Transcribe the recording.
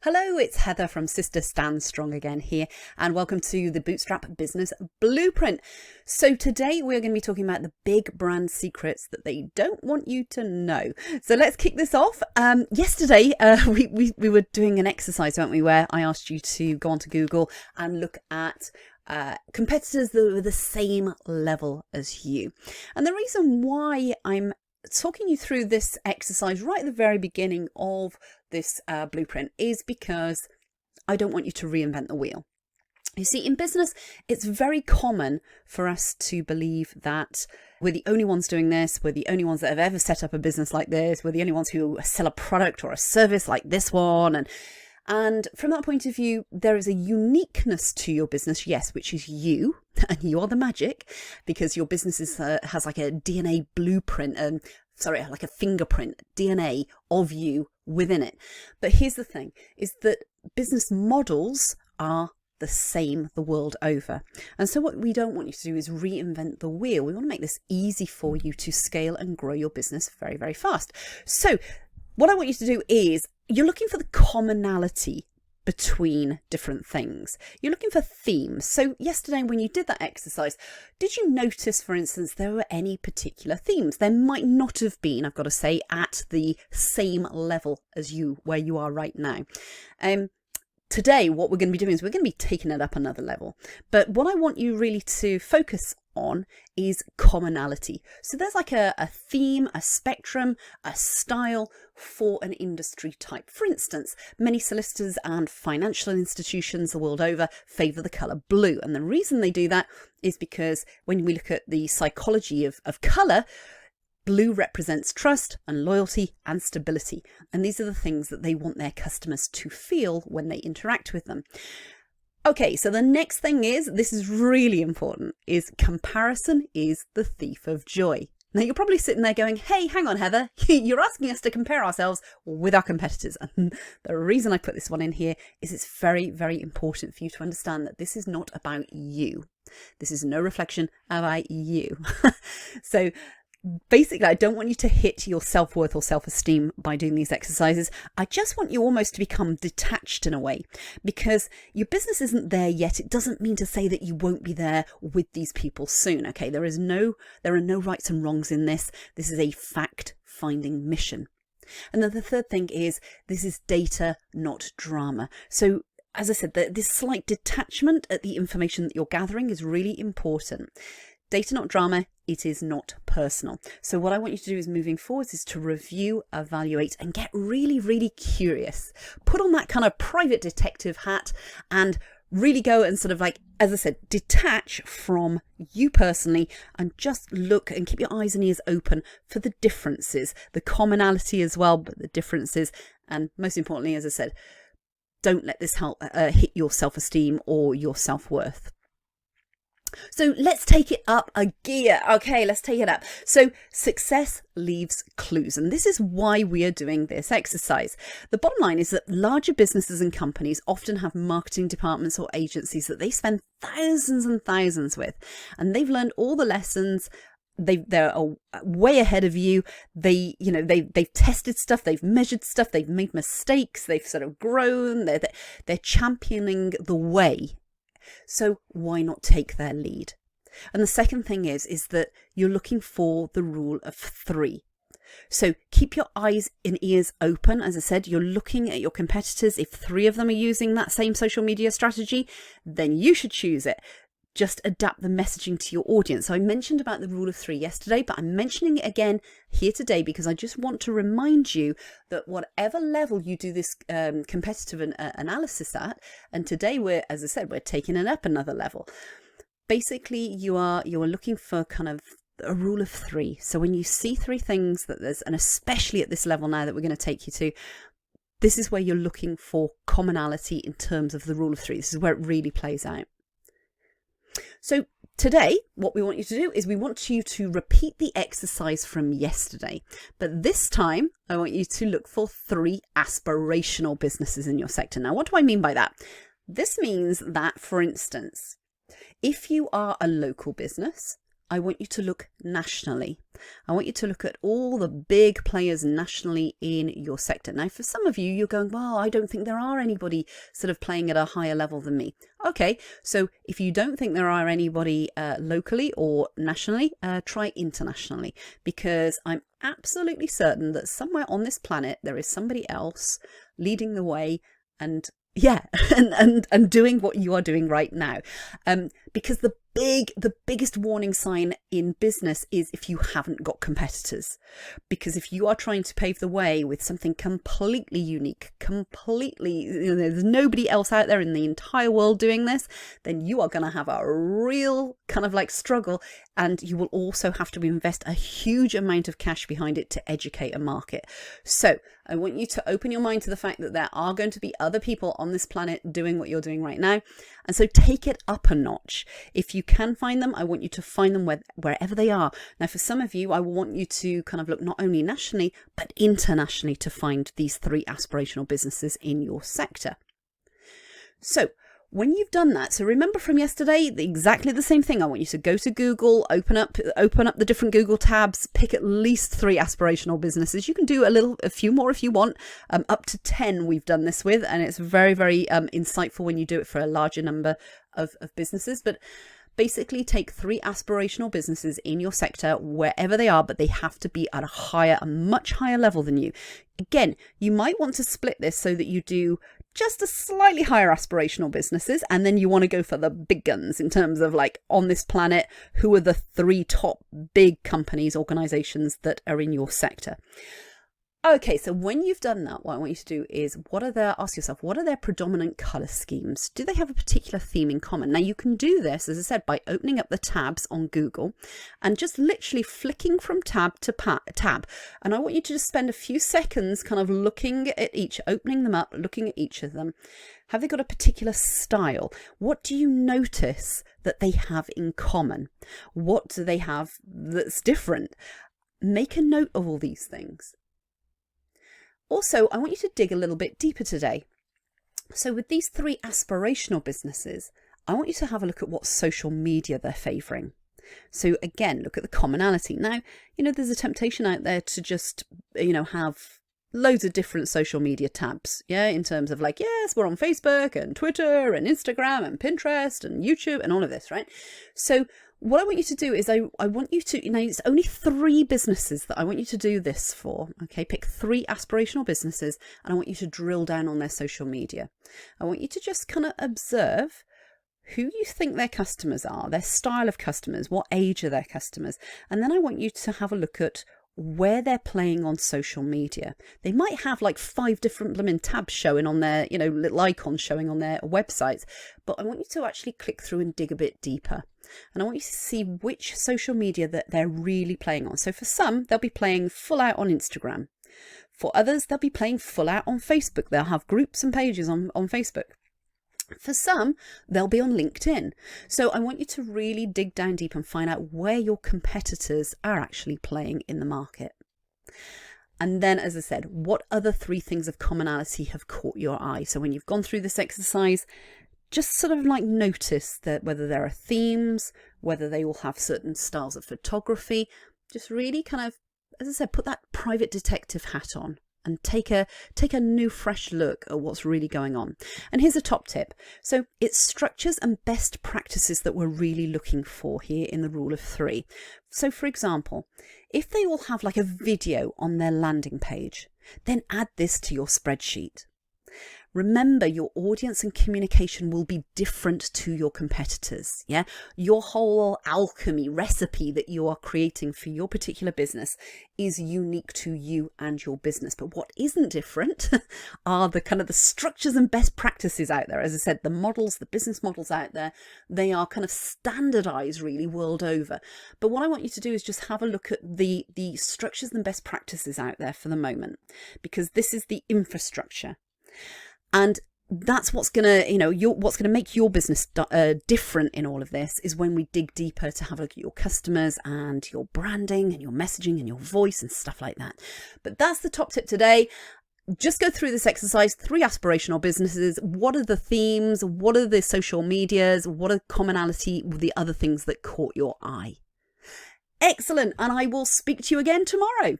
Hello, it's Heather from Sister Stand Strong again here, and welcome to the Bootstrap Business Blueprint. So today we're going to be talking about the big brand secrets that they don't want you to know. So let's kick this off. Yesterday we were doing an exercise, weren't we, where I asked you to go onto Google and look at competitors that were the same level as you. And the reason why I'm talking you through this exercise right at the very beginning of this blueprint is because I don't want you to reinvent the wheel. You see, in business, it's very common for us to believe that we're the only ones doing this, we're the only ones that have ever set up a business like this, we're the only ones who sell a product or a service like this one. And from that point of view, there is a uniqueness to your business, yes, which is you, and you are the magic, because your business has like a DNA blueprint, like a fingerprint, DNA of you within it. But here's the thing, is that business models are the same the world over. And so what we don't want you to do is reinvent the wheel. We want to make this easy for you to scale and grow your business very, very fast. So what I want you to do is, you're looking for the commonality between different things. You're looking for themes. So yesterday when you did that exercise, did you notice, for instance, there were any particular themes? There might not have been, I've got to say, at the same level as you, where you are right now. Today, what we're going to be doing is we're going to be taking it up another level. But what I want you really to focus on is commonality. So there's like a theme, a spectrum, a style for an industry type. For instance, many solicitors and financial institutions the world over favour the colour blue. And the reason they do that is because when we look at the psychology of colour, blue represents trust and loyalty and stability. And these are the things that they want their customers to feel when they interact with them. Okay, so the next thing is, this is really important, is comparison is the thief of joy. Now you're probably sitting there going, hey, hang on, Heather, you're asking us to compare ourselves with our competitors. And the reason I put this one in here is it's very, very important for you to understand that this is not about you. This is no reflection about you. So basically, I don't want you to hit your self-worth or self-esteem by doing these exercises. I just want you almost to become detached in a way, because your business isn't there yet. It doesn't mean to say that you won't be there with these people soon. Okay, there are no rights and wrongs in this. This is a fact-finding mission. And then the third thing is, this is data, not drama. So as I said, this slight detachment at the information that you're gathering is really important. Data, not drama. It is not personal. So what I want you to do is, moving forwards, is to review, evaluate, and get really, really curious. Put on that kind of private detective hat and really go and sort of, like, as I said, detach from you personally and just look and keep your eyes and ears open for the differences, the commonality as well, but the differences. And most importantly, as I said, don't let this hit your self-esteem or your self-worth. So let's take it up a gear. Okay, let's take it up. So success leaves clues. And this is why we are doing this exercise. The bottom line is that larger businesses and companies often have marketing departments or agencies that they spend thousands and thousands with. And they've learned all the lessons. They're way ahead of you. They've tested stuff. They've measured stuff. They've made mistakes. They've sort of grown. They're championing the way. So why not take their lead? And the second thing is that you're looking for the rule of three. So keep your eyes and ears open. As I said, you're looking at your competitors. If 3 of them are using that same social media strategy, then you should choose it. Just adapt the messaging to your audience. So I mentioned about the rule of 3 yesterday, but I'm mentioning it again here today because I just want to remind you that whatever level you do this competitive analysis at, and today we're taking it up another level. Basically, you are looking for kind of a rule of 3. So when you see 3 things that there's, and especially at this level now that we're going to take you to, this is where you're looking for commonality in terms of the rule of 3. This is where it really plays out. So today, what we want you to do is we want you to repeat the exercise from yesterday. But this time, I want you to look for 3 aspirational businesses in your sector. Now, what do I mean by that? This means that, for instance, if you are a local business, I want you to look nationally. I want you to look at all the big players nationally in your sector. Now, for some of you, you're going, well, I don't think there are anybody sort of playing at a higher level than me. Okay, so if you don't think there are anybody locally or nationally, try internationally, because I'm absolutely certain that somewhere on this planet, there is somebody else leading the way and and doing what you are doing right now. Because the biggest warning sign in business is if you haven't got competitors. Because if you are trying to pave the way with something completely unique, there's nobody else out there in the entire world doing this, then you are going to have a real kind of like struggle, and you will also have to invest a huge amount of cash behind it to educate a market. So I want you to open your mind to the fact that there are going to be other people on this planet doing what you're doing right now. And so take it up a notch. If you can find them, I want you to find them wherever they are. Now, for some of you, I want you to kind of look not only nationally, but internationally to find these 3 aspirational businesses in your sector. So when you've done that, so remember from yesterday, exactly the same thing. I want you to go to Google, open up the different Google tabs, pick at least 3 aspirational businesses. You can do a few more if you want. Up to 10 we've done this with, and it's very, very insightful when you do it for a larger number of businesses. But basically take 3 aspirational businesses in your sector, wherever they are, but they have to be at a much higher level than you. Again, you might want to split this so that you do just a slightly higher aspirational businesses, and then you want to go for the big guns in terms of like on this planet, who are the 3 top big companies, organizations that are in your sector. Okay, so when you've done that, what I want you to do is ask yourself, what are their predominant color schemes? Do they have a particular theme in common? Now, you can do this, as I said, by opening up the tabs on Google and just literally flicking from tab to tab. And I want you to just spend a few seconds kind of looking at opening them up, looking at each of them. Have they got a particular style? What do you notice that they have in common? What do they have that's different? Make a note of all these things. Also, I want you to dig a little bit deeper today. So with these 3 aspirational businesses, I want you to have a look at what social media they're favouring. So again, look at the commonality. Now, there's a temptation out there to just, have loads of different social media tabs, in terms of like, yes, we're on Facebook and Twitter and Instagram and Pinterest and YouTube and all of this, right? So what I want you to do is I want you to, it's only 3 businesses that I want you to do this for. Okay, pick 3 aspirational businesses, and I want you to drill down on their social media. I want you to just kind of observe who you think their customers are, their style of customers, what age are their customers. And then I want you to have a look at where they're playing on social media. They might have like 5 different blooming tabs showing on their, little icons showing on their websites, but I want you to actually click through and dig a bit deeper. And I want you to see which social media that they're really playing on. So for some, they'll be playing full out on Instagram. For others, they'll be playing full out on Facebook. They'll have groups and pages on Facebook. For some, they'll be on LinkedIn. So I want you to really dig down deep and find out where your competitors are actually playing in the market. And then, as I said, what other 3 things of commonality have caught your eye? So when you've gone through this exercise, just sort of like notice that whether there are themes, whether they all have certain styles of photography, just really kind of, as I said, put that private detective hat on and take a new fresh look at what's really going on. And here's a top tip. So it's structures and best practices that we're really looking for here in the rule of 3. So for example, if they all have like a video on their landing page, then add this to your spreadsheet. Remember, your audience and communication will be different to your competitors. Yeah, your whole alchemy recipe that you are creating for your particular business is unique to you and your business. But what isn't different are the kind of the structures and best practices out there. As I said, the models, the business models out there, they are kind of standardized really world over. But what I want you to do is just have a look at the structures and best practices out there for the moment, because this is the infrastructure. And that's what's going to, what's going to make your business different in all of this is when we dig deeper to have a look at your customers and your branding and your messaging and your voice and stuff like that. But that's the top tip today. Just go through this exercise, 3 aspirational businesses. What are the themes? What are the social medias? What are commonality with the other things that caught your eye? Excellent. And I will speak to you again tomorrow.